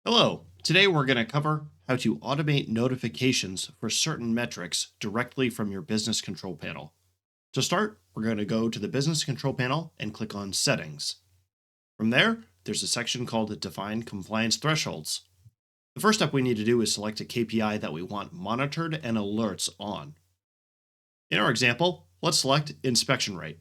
Hello, today we're going to cover how to automate notifications for certain metrics directly from your business control panel. To start, we're going to go to the business control panel and click on Settings. From there, there's a section called Define Compliance Thresholds. The first step we need to do is select a KPI that we want monitored and alerts on. In our example, let's select inspection rate.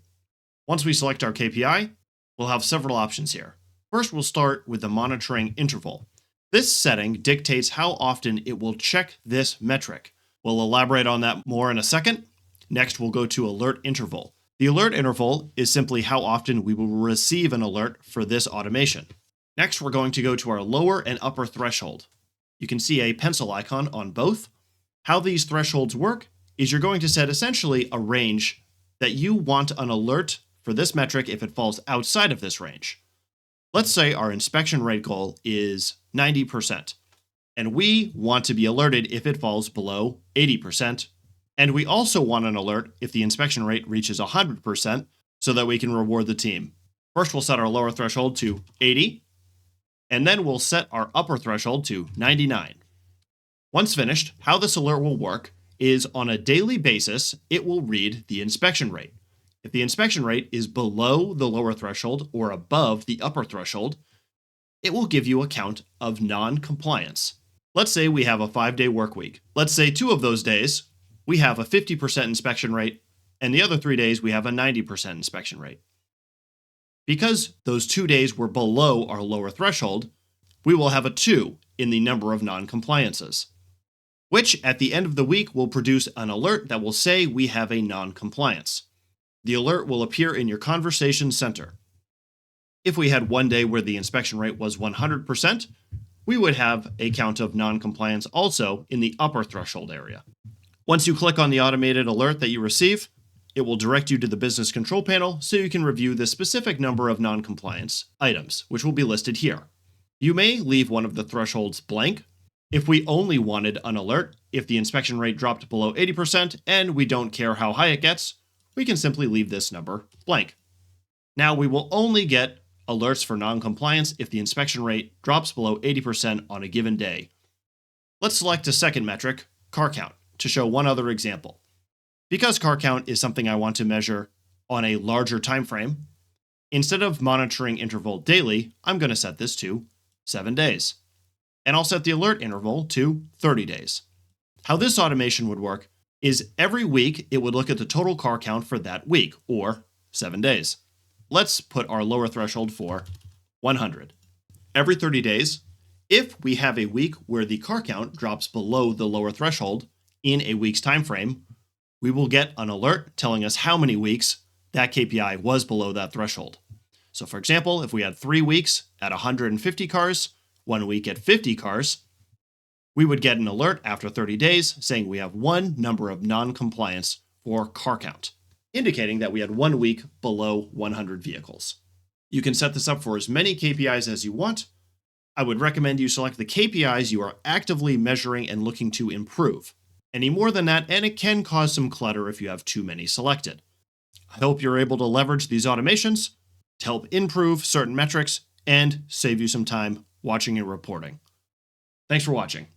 Once we select our KPI, we'll have several options here. First, we'll start with the monitoring interval. This setting dictates how often it will check this metric. We'll elaborate on that more in a second. Next, we'll go to alert interval. The alert interval is simply how often we will receive an alert for this automation. Next, we're going to go to our lower and upper threshold. You can see a pencil icon on both. How these thresholds work is you're going to set essentially a range that you want an alert for this metric if it falls outside of this range. Let's say our inspection rate goal is 90%, and we want to be alerted if it falls below 80%, and we also want an alert if the inspection rate reaches 100% so that we can reward the team. First, we'll set our lower threshold to 80, and then we'll set our upper threshold to 99. Once finished, how this alert will work is on a daily basis, it will read the inspection rate. If the inspection rate is below the lower threshold or above the upper threshold, it will give you a count of non-compliance. Let's say we have a 5-day work week. Let's say 2 of those days, we have a 50% inspection rate, and the other 3 days we have a 90% inspection rate. Because those 2 days were below our lower threshold, we will have a 2 in the number of non-compliances, which at the end of the week will produce an alert that will say we have a non-compliance. The alert will appear in your conversation center. If we had 1 day where the inspection rate was 100%, we would have a count of non-compliance also in the upper threshold area. Once you click on the automated alert that you receive, it will direct you to the business control panel so you can review the specific number of non-compliance items, which will be listed here. You may leave one of the thresholds blank. If we only wanted an alert, if the inspection rate dropped below 80% and we don't care how high it gets, we can simply leave this number blank. Now we will only get alerts for non-compliance if the inspection rate drops below 80% on a given day. Let's select a second metric, car count, to show one other example. Because car count is something I want to measure on a larger time frame, instead of monitoring interval daily, I'm going to set this to 7 days. And I'll set the alert interval to 30 days. How this automation would work is every week it would look at the total car count for that week, or 7 days. Let's put our lower threshold for 100. Every 30 days, if we have a week where the car count drops below the lower threshold in a week's time frame, we will get an alert telling us how many weeks that KPI was below that threshold. So for example, if we had 3 weeks at 150 cars, 1 week at 50 cars, we would get an alert after 30 days saying we have one number of non-compliance for car count, indicating that we had 1 week below 100 vehicles. You can set this up for as many KPIs as you want. I would recommend you select the KPIs you are actively measuring and looking to improve. Any more than that, and it can cause some clutter if you have too many selected. I hope you're able to leverage these automations to help improve certain metrics and save you some time watching and reporting. Thanks for watching.